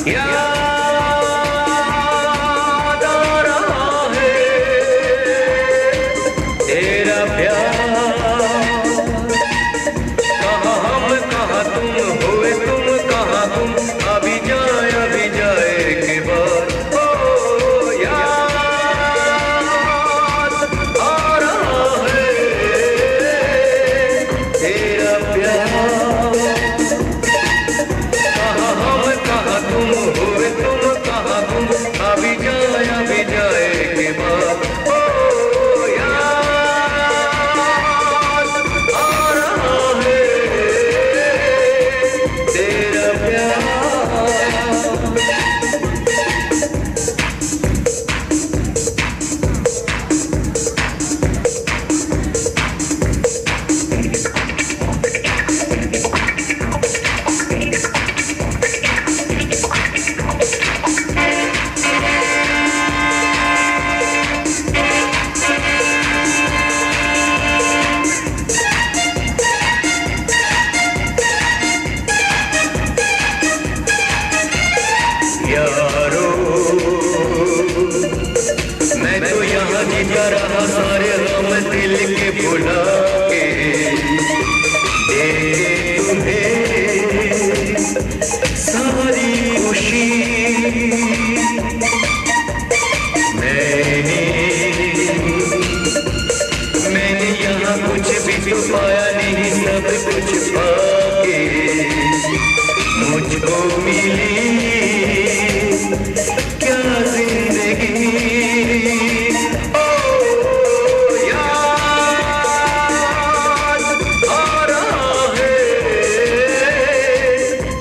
याद आ रहा है तेरा प्यार। कहाँ हम कहाँ तुम, हुए तुम कहाँ तुम, अभी जाए के बाद। ओ याद आ रहा है तेरा प्यार। कहाँ हम कहाँ तुम, हुए तुम कहाँ तुम, अभी जाए के बाद। ओ याद आ रहा है तेरा प्यार। यारो मैं तो यहाँ जीता रहा सारे गम दिल के भुला के, दे तुम्हें सारी खुशी। मैंने यहाँ कुछ भी तो पाया नहीं, सब कुछ पाके मुझको मिली क्या जिंदगी। ओ याद आ रहा है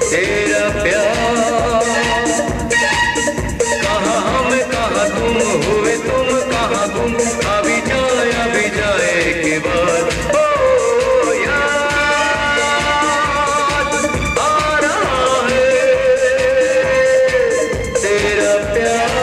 तेरा प्यार। कहाँ हम कहाँ तुम, हुए तुम कहाँ तुम, अभी जाए के बाद। ओ याद आ रहा है तेरा प्यार।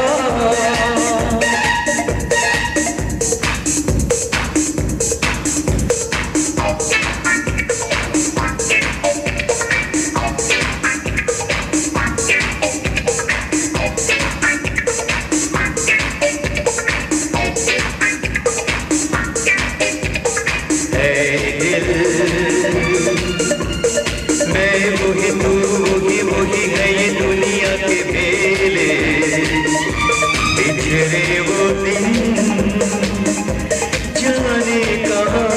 मैं वही तू वही है ये दुनिया के मेले, बिछड़े वो दिन जाने कहाँ,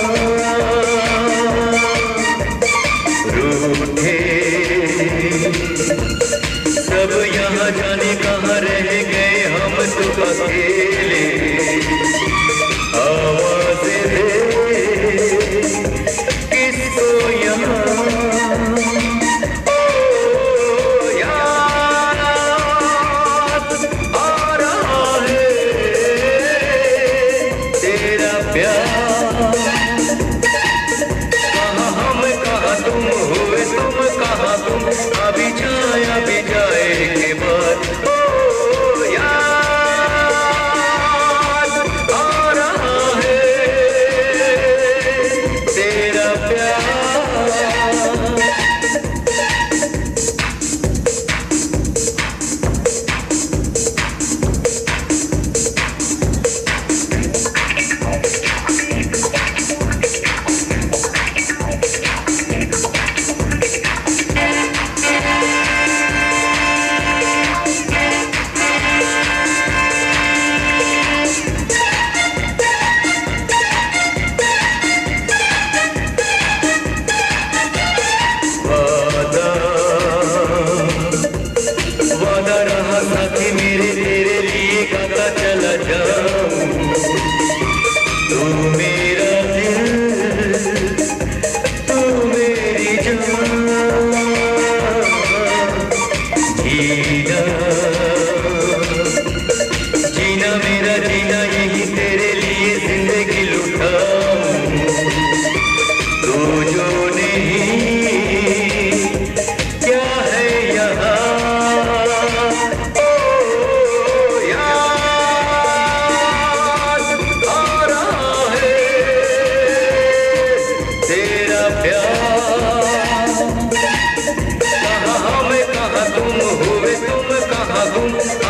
रूठे सब यहाँ जाने कहाँ रह गए हम तो अकेले। आवाज़ें दे किसको यहाँ। ओ याद आ रहा है तेरा प्यार। कहाँ हम कहाँ तुम, हुए तुम कहाँ तुम, अभी जाए के बाद। ओ याद आ रहा है तेरा प्यार। वादा रहा साथी मेरे, तेरे लिए गाता चला जाऊं। तू मेरा दिल, तू मेरी जान। जीना मेरा जीना यही तेरे लिए जिंदगी लुटाऊं। तू जो नहीं क्या है यहाँ। ओ याद आ रहा है तेरा प्यार। कहाँ हम कहाँ तुम, हुए तुम अब